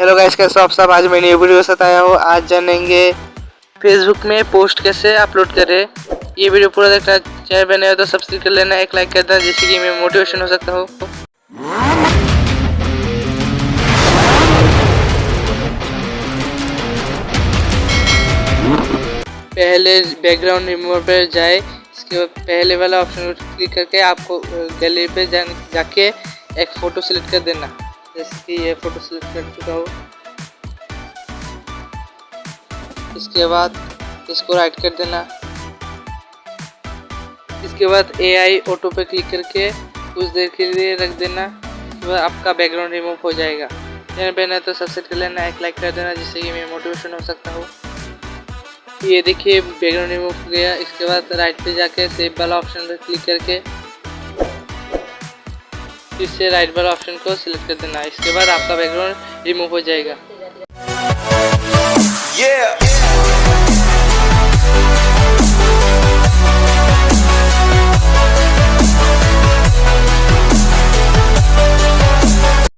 Hello guys, कैसे हो आप सब। आज मैं न्यू वीडियो के साथ आया हूँ। आज जानेंगे फेसबुक में पोस्ट कैसे अपलोड करें। ये वीडियो पूरा देखना। चैनल पे नए हो तो सब्सक्राइब कर लेना, एक लाइक कर देना जिससे कि मैं मोटिवेशन हो सकता हूँ। पहले बैकग्राउंड रिमूवर पर जाए, इसके बाद पहले वाला ऑप्शन को क्लिक करके आपको गैलरी पे जाके एक फ़ोटो सेलेक्ट कर देना। जैसे कि ये फ़ोटो सेलेक्ट कर चुका हूँ। इसके बाद इसको राइट कर देना। इसके बाद AI ऑटो पे क्लिक करके कुछ देर के लिए रख देना, तो आपका बैकग्राउंड रिमूव हो जाएगा। चैनल पे नए तो सब्सक्राइब कर लेना, एक लाइक कर देना जिससे कि मैं मोटिवेशन हो सकता हूँ। ये देखिए बैकग्राउंड रिमूव हो गया। इसके बाद राइट पे जाके सेव वाला ऑप्शन पे क्लिक करके फिर से राइट वाला ऑप्शन को सिलेक्ट कर देना। इसके बाद आपका बैकग्राउंड रिमूव हो जाएगा।